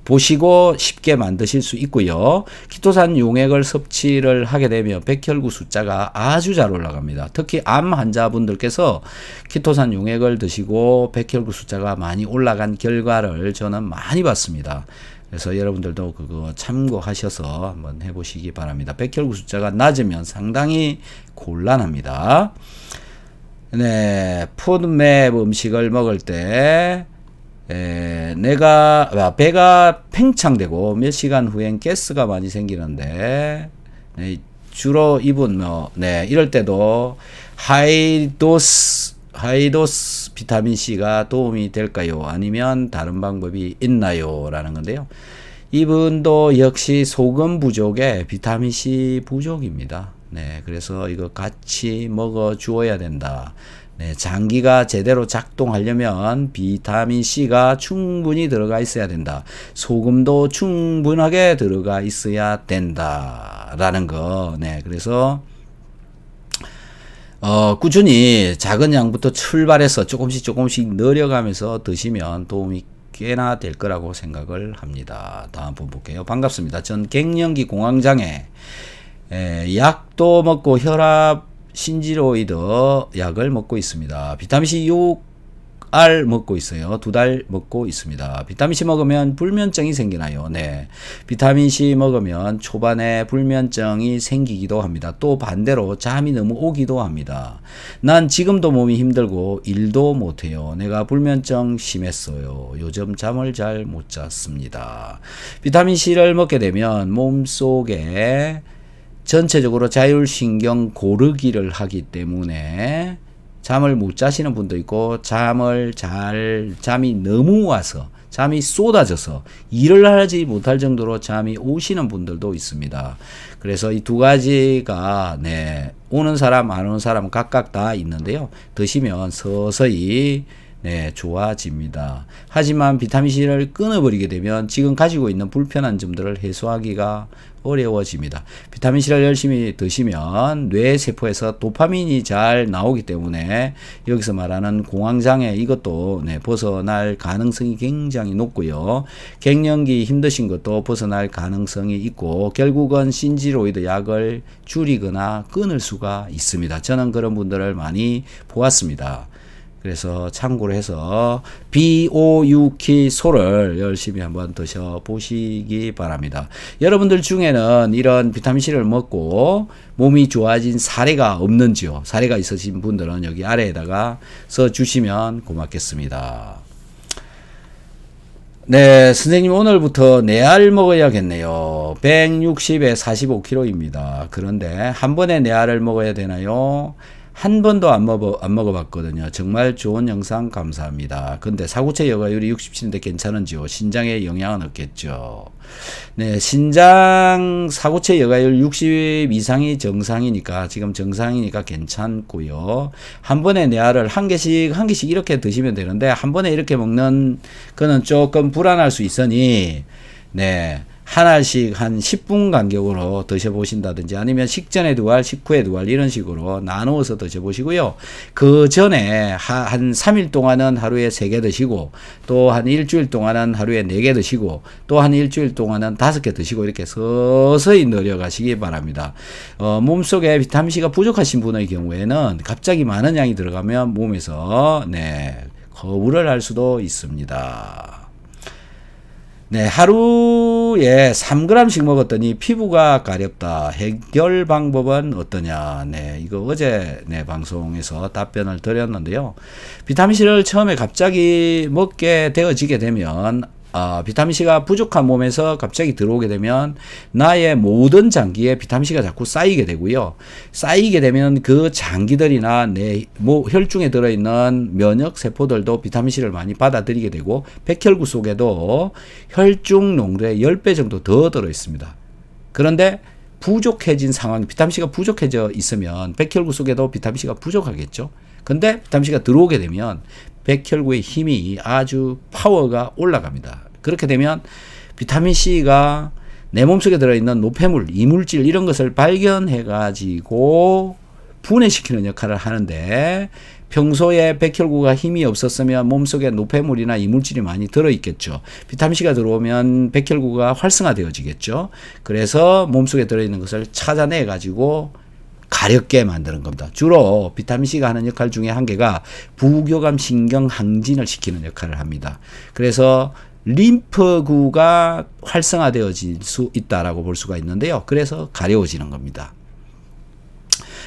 보시고 쉽게 만드실 수 있고요. 키토산 용액을 섭취를 하게 되면 백혈구 숫자가 아주 잘 올라갑니다. 특히 암 환자분들께서 키토산 용액을 드시고 백혈구 숫자가 많이 올라간 결과를 저는 많이 봤습니다. 그래서 여러분들도 그거 참고하셔서 한번 해보시기 바랍니다. 백혈구 숫자가 낮으면 상당히 곤란합니다. 네, 푸드맵 음식을 먹을 때 내가 배가 팽창되고 몇 시간 후엔 가스가 많이 생기는데 주로 이분 이럴 때도 하이도스 비타민 C가 도움이 될까요? 아니면 다른 방법이 있나요? 라는 건데요. 이분도 역시 소금 부족에 비타민C 부족입니다. 네, 그래서 이거 같이 먹어 주어야 된다. 네, 장기가 제대로 작동하려면 비타민C가 충분히 들어가 있어야 된다. 소금도 충분하게 들어가 있어야 된다라는 거. 네, 그래서 꾸준히 작은 양부터 출발해서 조금씩 늘려가면서 드시면 도움이 꽤나 될 거라고 생각을 합니다. 다음 분 볼게요. 반갑습니다. 전 갱년기 공황장애 약도 먹고 혈압 신지로이드 약을 먹고 있습니다. 비타민C 6알 먹고 있어요. 2달 먹고 있습니다. 비타민C 먹으면 불면증이 생기나요? 네. 비타민C 먹으면 초반에 불면증이 생기기도 합니다. 또 반대로 잠이 너무 오기도 합니다. 난 지금도 몸이 힘들고 일도 못해요. 내가 불면증 심했어요. 요즘 잠을 잘 못 잤습니다. 비타민C를 먹게 되면 몸속에 전체적으로 자율신경 고르기를 하기 때문에 잠을 못 자시는 분도 있고 잠이 너무 와서 잠이 쏟아져서 일을 하지 못할 정도로 잠이 오시는 분들도 있습니다. 그래서 이 두 가지가 오는 사람 안 오는 사람 각각 다 있는데요. 드시면 서서히 좋아집니다. 하지만 비타민C를 끊어버리게 되면 지금 가지고 있는 불편한 점들을 해소하기가 어려워집니다. 비타민C를 열심히 드시면 뇌세포에서 도파민이 잘 나오기 때문에 여기서 말하는 공황장애 이것도 벗어날 가능성이 굉장히 높고요. 갱년기 힘드신 것도 벗어날 가능성이 있고 결국은 신지로이드 약을 줄이거나 끊을 수가 있습니다. 저는 그런 분들을 많이 보았습니다. 그래서 참고로 해서 비오유키소를 열심히 한번 드셔보시기 바랍니다. 여러분들 중에는 이런 비타민C를 먹고 몸이 좋아진 사례가 없는지요? 사례가 있으신 분들은 여기 아래에다가 써주시면 고맙겠습니다. 네, 선생님 오늘부터 내알 먹어야겠네요. 160에 45kg입니다. 그런데 한 번에 내알을 먹어야 되나요? 한 번도 안 먹어봤거든요. 정말 좋은 영상 감사합니다. 근데 사구체 여과율이 67인데 괜찮은지요? 신장에 영향은 없겠죠? 네, 신장 사구체 여과율 60 이상이 정상이니까, 지금 정상이니까 괜찮고요. 한 번에 내알을 한 개씩 이렇게 드시면 되는데, 한 번에 이렇게 먹는 거는 조금 불안할 수 있으니, 하나씩 한 10분 간격으로 드셔보신다든지 아니면 식전에 2알, 식후에 2알 이런 식으로 나누어서 드셔보시고요. 그 전에 한 3일 동안은 하루에 3개 드시고 또 한 일주일 동안은 하루에 4개 드시고 또 한 일주일 동안은 5개 드시고 이렇게 서서히 늘려가시기 바랍니다. 몸속에 비타민C가 부족하신 분의 경우에는 갑자기 많은 양이 들어가면 몸에서 거부를 할 수도 있습니다. 하루에 3g씩 먹었더니 피부가 가렵다. 해결 방법은 어떠냐? 이거 어제 방송에서 답변을 드렸는데요. 비타민C를 처음에 갑자기 먹게 되어지게 되면 비타민C가 부족한 몸에서 갑자기 들어오게 되면 나의 모든 장기에 비타민C가 자꾸 쌓이게 되고요. 쌓이게 되면 그 장기들이나 내 혈중에 들어있는 면역 세포들도 비타민C를 많이 받아들이게 되고 백혈구 속에도 혈중 농도의 10배 정도 더 들어있습니다. 그런데 부족해진 상황, 비타민C가 부족해져 있으면 백혈구 속에도 비타민C가 부족하겠죠. 근데 비타민C가 들어오게 되면 백혈구의 힘이 아주 파워가 올라갑니다. 그렇게 되면 비타민C가 내 몸속에 들어있는 노폐물, 이물질 이런 것을 발견해 가지고 분해시키는 역할을 하는데 평소에 백혈구가 힘이 없었으면 몸속에 노폐물이나 이물질이 많이 들어있겠죠. 비타민C가 들어오면 백혈구가 활성화되어지겠죠. 그래서 몸속에 들어있는 것을 찾아내 가지고 가렵게 만드는 겁니다. 주로 비타민C가 하는 역할 중에 한 개가 부교감 신경 항진을 시키는 역할을 합니다. 그래서 림프구가 활성화되어질 수 있다라고 볼 수가 있는데요. 그래서 가려워지는 겁니다.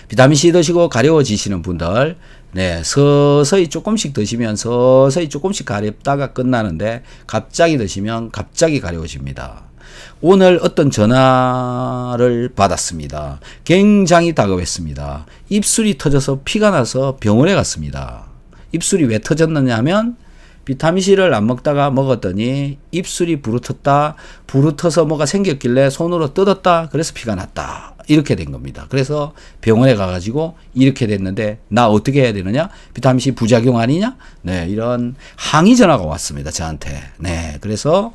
비타민C 드시고 가려워지시는 분들, 서서히 조금씩 드시면 서서히 조금씩 가렵다가 끝나는데 갑자기 드시면 갑자기 가려워집니다. 오늘 어떤 전화를 받았습니다. 굉장히 다급했습니다. 입술이 터져서 피가 나서 병원에 갔습니다. 입술이 왜 터졌느냐 하면 비타민C를 안 먹다가 먹었더니 입술이 부르텄다. 부르터서 뭐가 생겼길래 손으로 뜯었다. 그래서 피가 났다. 이렇게 된 겁니다. 그래서 병원에 가가지고 이렇게 됐는데 나 어떻게 해야 되느냐? 비타민C 부작용 아니냐? 네, 이런 항의 전화가 왔습니다. 저한테. 네, 그래서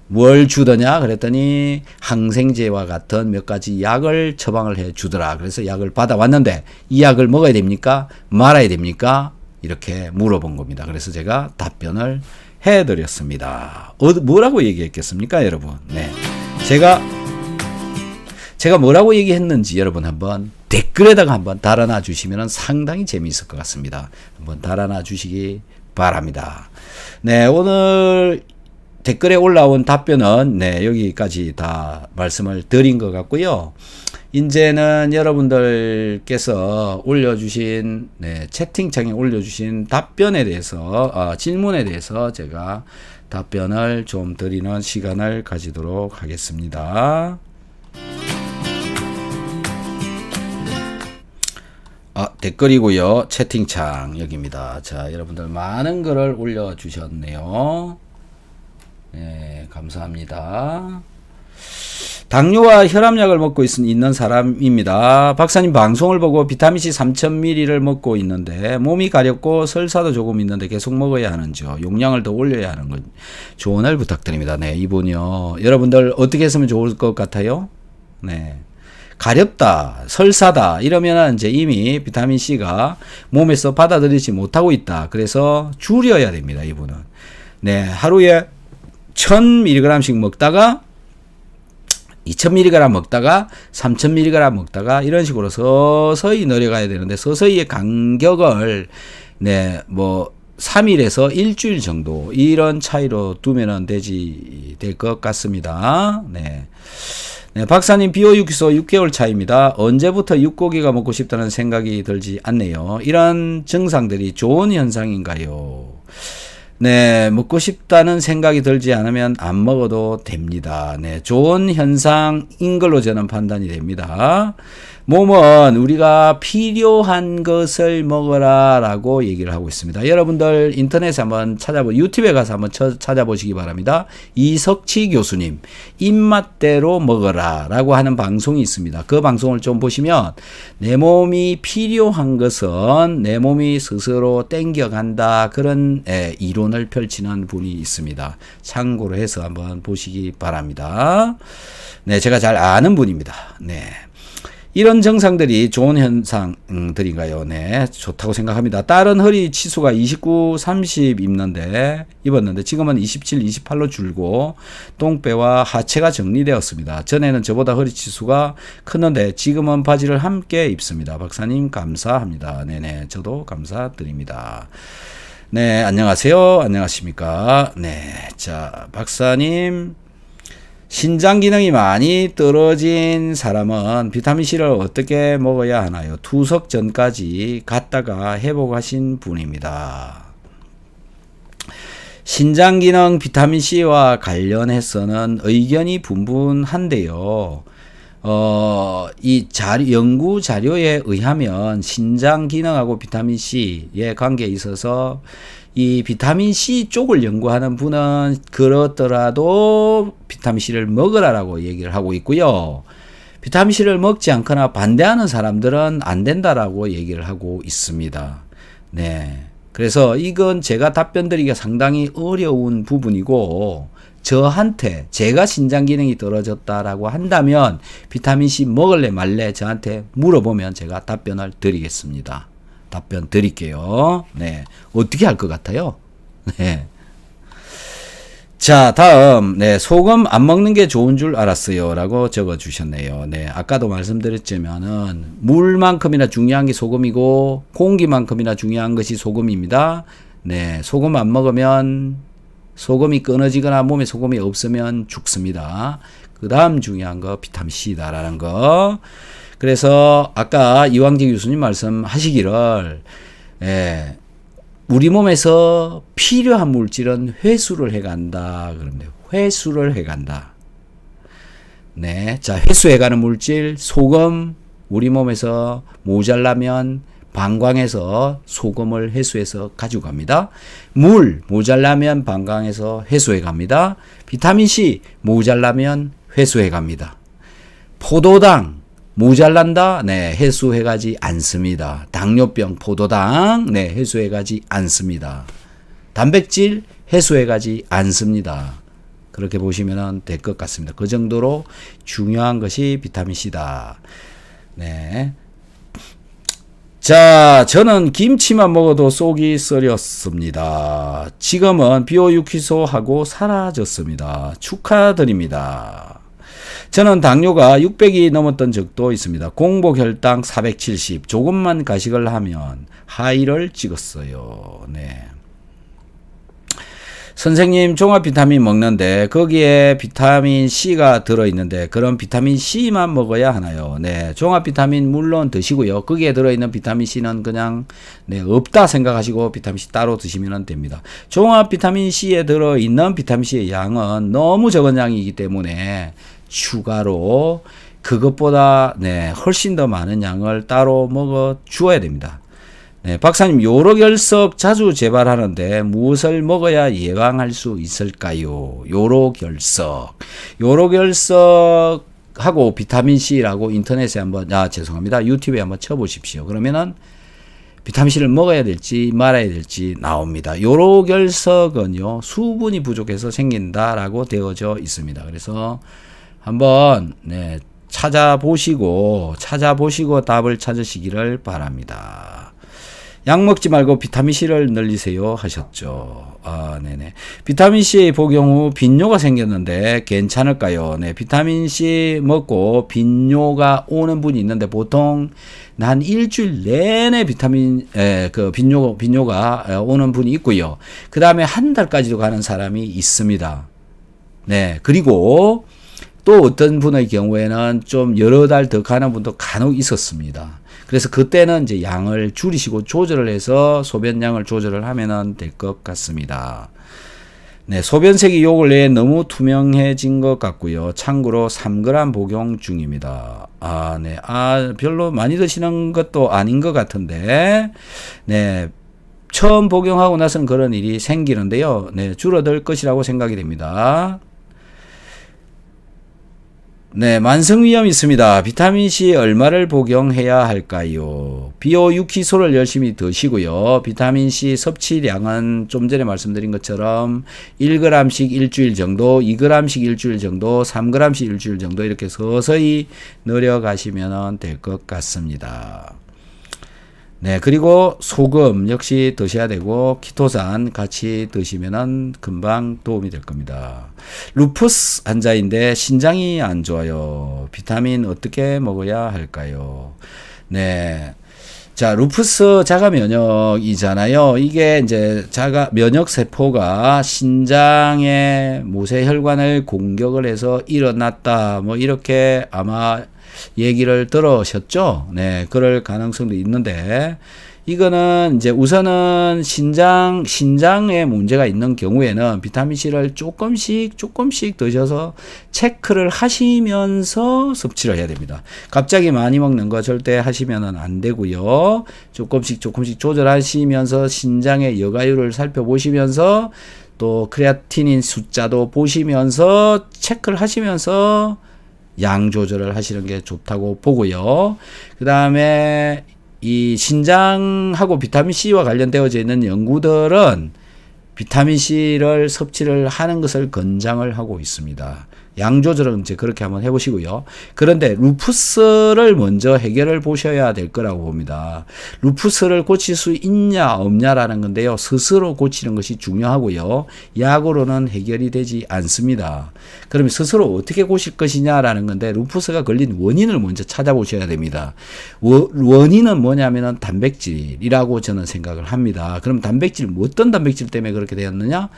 뭘 주더냐? 그랬더니 항생제와 같은 몇 가지 약을 처방을 해 주더라. 그래서 약을 받아왔는데 이 약을 먹어야 됩니까? 말아야 됩니까? 이렇게 물어본 겁니다. 그래서 제가 답변을 해드렸습니다. 뭐라고 얘기했겠습니까, 여러분? 네, 제가 뭐라고 얘기했는지 여러분 한번 댓글에다가 한번 달아놔 주시면 상당히 재미있을 것 같습니다. 한번 달아놔 주시기 바랍니다. 네, 오늘 댓글에 올라온 답변은 네, 여기까지 다 말씀을 드린 것 같고요. 이제는 여러분들께서 올려주신 채팅창에 올려주신 답변에 대해서 질문에 대해서 제가 답변을 좀 드리는 시간을 가지도록 하겠습니다. 댓글이고요. 채팅창 여기입니다. 자, 여러분들 많은 글을 올려주셨네요. 네, 감사합니다. 당뇨와 혈압약을 먹고 있는 사람입니다. 박사님 방송을 보고 비타민C 3000ml를 먹고 있는데 몸이 가렵고 설사도 조금 있는데 계속 먹어야 하는지요? 용량을 더 올려야 하는 건 조언을 부탁드립니다. 네, 이분요. 여러분들 어떻게 했으면 좋을 것 같아요? 네. 가렵다, 설사다 이러면은 이제 이미 비타민C가 몸에서 받아들이지 못하고 있다. 그래서 줄여야 됩니다. 이분은. 네, 하루에 1000mg씩 먹다가 2000mg 먹다가 3000mg 먹다가 이런 식으로 서서히 내려가야 되는데 서서히의 간격을 네, 뭐 3일에서 일주일 정도 이런 차이로 두면은 될 것 같습니다. 네. 네, 박사님 비호육소 6개월 차입니다. 언제부터 육고기가 먹고 싶다는 생각이 들지 않네요. 이런 증상들이 좋은 현상인가요? 네, 먹고 싶다는 생각이 들지 않으면 안 먹어도 됩니다. 네, 좋은 현상인 걸로 저는 판단이 됩니다. 몸은 우리가 필요한 것을 먹어라 라고 얘기를 하고 있습니다. 여러분들 인터넷에 한번 유튜브에 가서 한번 찾아보시기 바랍니다. 이석치 교수님 입맛대로 먹어라 라고 하는 방송이 있습니다. 그 방송을 좀 보시면 내 몸이 필요한 것은 내 몸이 스스로 땡겨간다 그런 이론을 펼치는 분이 있습니다. 참고로 해서 한번 보시기 바랍니다. 네, 제가 잘 아는 분입니다. 네. 이런 증상들이 좋은 현상들인가요? 네, 좋다고 생각합니다. 딸은 허리 치수가 29, 30 입었는데 지금은 27, 28로 줄고 똥배와 하체가 정리되었습니다. 전에는 저보다 허리 치수가 컸는데 지금은 바지를 함께 입습니다. 박사님 감사합니다. 네네, 저도 감사드립니다. 네, 안녕하세요. 안녕하십니까? 네, 자, 박사님. 신장 기능이 많이 떨어진 사람은 비타민C를 어떻게 먹어야 하나요? 투석 전까지 갔다가 회복하신 분입니다. 신장 기능 비타민C와 관련해서는 의견이 분분한데요. 연구 자료에 의하면 신장 기능하고 비타민C의 관계에 있어서 이 비타민C 쪽을 연구하는 분은 그렇더라도 비타민C를 먹으라라고 얘기를 하고 있고요. 비타민C를 먹지 않거나 반대하는 사람들은 안 된다라고 얘기를 하고 있습니다. 네. 그래서 이건 제가 답변 드리기가 상당히 어려운 부분이고 저한테 제가 신장 기능이 떨어졌다라고 한다면 비타민C 먹을래 말래 저한테 물어보면 제가 답변을 드리겠습니다. 답변 드릴게요. 네. 어떻게 할 것 같아요? 네. 자, 다음. 네. 소금 안 먹는 게 좋은 줄 알았어요. 라고 적어 주셨네요. 네. 아까도 말씀드렸지만은 물만큼이나 중요한 게 소금이고 공기만큼이나 중요한 것이 소금입니다. 네. 소금 안 먹으면 소금이 끊어지거나 몸에 소금이 없으면 죽습니다. 그 다음 중요한 거 비타민C다라는 거. 그래서 아까 이왕재 교수님 말씀하시기를 우리 몸에서 필요한 물질은 회수를 해간다. 그런데 회수를 해간다. 네, 자 회수해가는 물질 소금 우리 몸에서 모자라면 방광에서 소금을 해소해서 가지고 갑니다. 물 모자라면 방광에서 해소해 갑니다. 비타민C 모자라면 회수해 갑니다. 포도당 모자란다? 네, 해소해 가지 않습니다. 당뇨병 포도당 네, 해소해 가지 않습니다. 단백질 해소해 가지 않습니다. 그렇게 보시면 될 것 같습니다. 그 정도로 중요한 것이 비타민C다. 네. 자, 저는 김치만 먹어도 속이 쓰렸습니다. 지금은 비오유키소하고 사라졌습니다. 축하드립니다. 저는 당뇨가 600이 넘었던 적도 있습니다. 공복 혈당 470. 조금만 가식을 하면 하이를 찍었어요. 네. 선생님 종합 비타민 먹는데 거기에 비타민 C가 들어있는데 그럼 비타민 C만 먹어야 하나요? 네, 종합 비타민 물론 드시고요. 거기에 들어있는 비타민 C는 그냥 네, 없다 생각하시고 비타민 C 따로 드시면 됩니다. 종합 비타민 C에 들어있는 비타민 C의 양은 너무 적은 양이기 때문에 추가로 그것보다 네, 훨씬 더 많은 양을 따로 먹어 주어야 됩니다. 네, 박사님 요로결석 자주 재발하는데 무엇을 먹어야 예방할 수 있을까요? 요로결석하고 비타민C라고 인터넷에 한번 죄송합니다. 유튜브에 한번 쳐보십시오. 그러면은 비타민C를 먹어야 될지 말아야 될지 나옵니다. 요로결석은요 수분이 부족해서 생긴다라고 되어져 있습니다. 그래서 한번 네, 찾아보시고 답을 찾으시기를 바랍니다. 약 먹지 말고 비타민C를 늘리세요 하셨죠. 아, 네네. 비타민C 복용 후 빈뇨가 생겼는데 괜찮을까요? 네, 비타민C 먹고 빈뇨가 오는 분이 있는데 보통 한 일주일 내내 빈뇨가 오는 분이 있고요. 그 다음에 한 달까지도 가는 사람이 있습니다. 네, 그리고 또 어떤 분의 경우에는 좀 여러 달 더 가는 분도 간혹 있었습니다. 그래서 그때는 이제 양을 줄이시고 조절을 해서 소변량을 조절을 하면 될 것 같습니다. 네, 소변색이 요 근래에 너무 투명해진 것 같고요. 참고로 3g 복용 중입니다. 아, 네. 별로 많이 드시는 것도 아닌 것 같은데, 네. 처음 복용하고 나서는 그런 일이 생기는데요. 네, 줄어들 것이라고 생각이 됩니다. 네, 만성 위염이 있습니다. 비타민C 얼마를 복용해야 할까요? 비오유키소를 열심히 드시고요. 비타민C 섭취량은 좀 전에 말씀드린 것처럼 1g씩 일주일 정도, 2g씩 일주일 정도, 3g씩 일주일 정도 이렇게 서서히 늘려가시면 될 것 같습니다. 네, 그리고 소금 역시 드셔야 되고 키토산 같이 드시면은 금방 도움이 될 겁니다. 루푸스 환자인데 신장이 안 좋아요. 비타민 어떻게 먹어야 할까요? 네. 자, 루푸스 자가 면역이잖아요. 이게 이제 자가 면역 세포가 신장의 모세혈관을 공격을 해서 일어났다. 뭐 이렇게 아마 얘기를 들으셨죠? 네, 그럴 가능성도 있는데, 이거는 이제 우선은 신장에 문제가 있는 경우에는 비타민C를 조금씩 드셔서 체크를 하시면서 섭취를 해야 됩니다. 갑자기 많이 먹는 거 절대 하시면은 안 되고요. 조금씩 조절하시면서 신장의 여가율을 살펴보시면서 또 크레아티닌 숫자도 보시면서 체크를 하시면서 양 조절을 하시는 게 좋다고 보고요. 그 다음에 이 신장하고 비타민C와 관련되어져 있는 연구들은 비타민C를 섭취를 하는 것을 권장을 하고 있습니다. 양 조절은 이제 그렇게 한번 해보시고요. 그런데 루푸스를 먼저 해결을 보셔야 될 거라고 봅니다. 루푸스를 고칠 수 있냐 없냐라는 건데요. 스스로 고치는 것이 중요하고요. 약으로는 해결이 되지 않습니다. 그러면 스스로 어떻게 고칠 것이냐라는 건데 루푸스가 걸린 원인을 먼저 찾아보셔야 됩니다. 원인은 뭐냐면은 단백질이라고 저는 생각을 합니다. 그럼 단백질, 어떤 단백질 때문에 그렇게 되었느냐?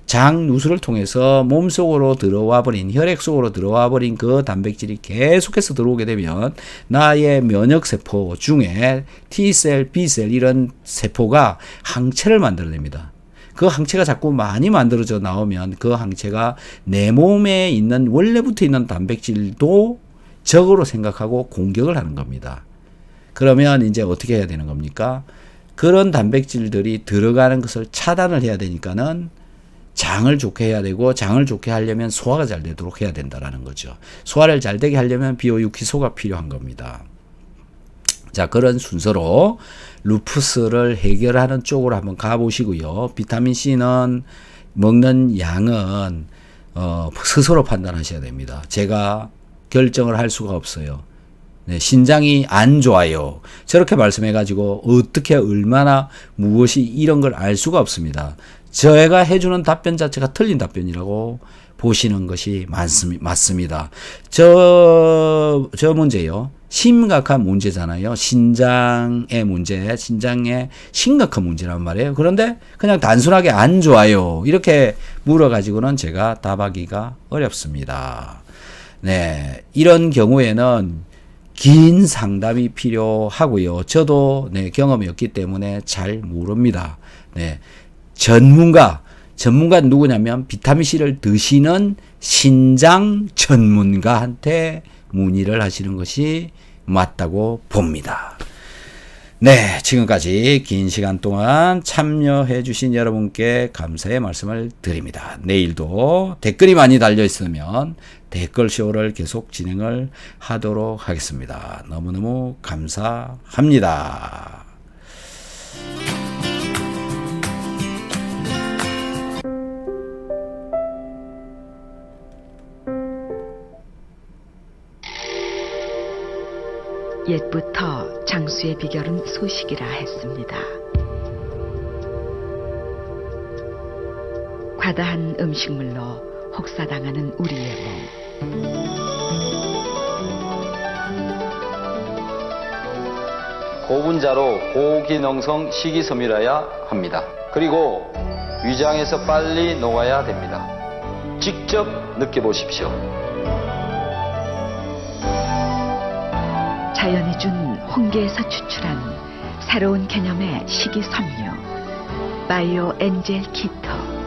장 누수를 통해서 몸속으로 들어와 버린, 혈액 속으로 들어와 버린 그 단백질이 계속해서 들어오게 되면 나의 면역세포 중에 T셀, B셀 이런 세포가 항체를 만들어냅니다. 그 항체가 자꾸 많이 만들어져 나오면 그 항체가 내 몸에 있는 원래부터 있는 단백질도 적으로 생각하고 공격을 하는 겁니다. 그러면 이제 어떻게 해야 되는 겁니까? 그런 단백질들이 들어가는 것을 차단을 해야 되니까는 장을 좋게 해야 되고, 장을 좋게 하려면 소화가 잘 되도록 해야 된다라는 거죠. 소화를 잘 되게 하려면 비오유키소가 필요한 겁니다. 자, 그런 순서로 루푸스를 해결하는 쪽으로 한번 가보시고요. 비타민C는 먹는 양은 스스로 판단하셔야 됩니다. 제가 결정을 할 수가 없어요. 네, 신장이 안 좋아요. 저렇게 말씀해가지고 어떻게 얼마나 무엇이 이런 걸 알 수가 없습니다. 제가 해주는 답변 자체가 틀린 답변이라고 보시는 것이 맞습니다. 저 문제요. 심각한 문제잖아요. 신장의 문제, 신장의 심각한 문제란 말이에요. 그런데 그냥 단순하게 안 좋아요. 이렇게 물어가지고는 제가 답하기가 어렵습니다. 네, 이런 경우에는 긴 상담이 필요하고요. 저도 네, 경험이 없기 때문에 잘 모릅니다. 네, 전문가는 누구냐면 비타민C를 드시는 신장 전문가한테 문의를 하시는 것이 맞다고 봅니다. 네, 지금까지 긴 시간 동안 참여해 주신 여러분께 감사의 말씀을 드립니다. 내일도 댓글이 많이 달려 있으면 댓글쇼를 계속 진행을 하도록 하겠습니다. 너무너무 감사합니다. 옛부터 장수의 비결은 소식이라 했습니다. 과다한 음식물로 혹사당하는 우리의 몸. 고분자로 고기농성 식이섬유라야 합니다. 그리고 위장에서 빨리 녹아야 됩니다. 직접 느껴보십시오. 자연이 준 홍게에서 추출한 새로운 개념의 식이섬유 바이오 엔젤 키토.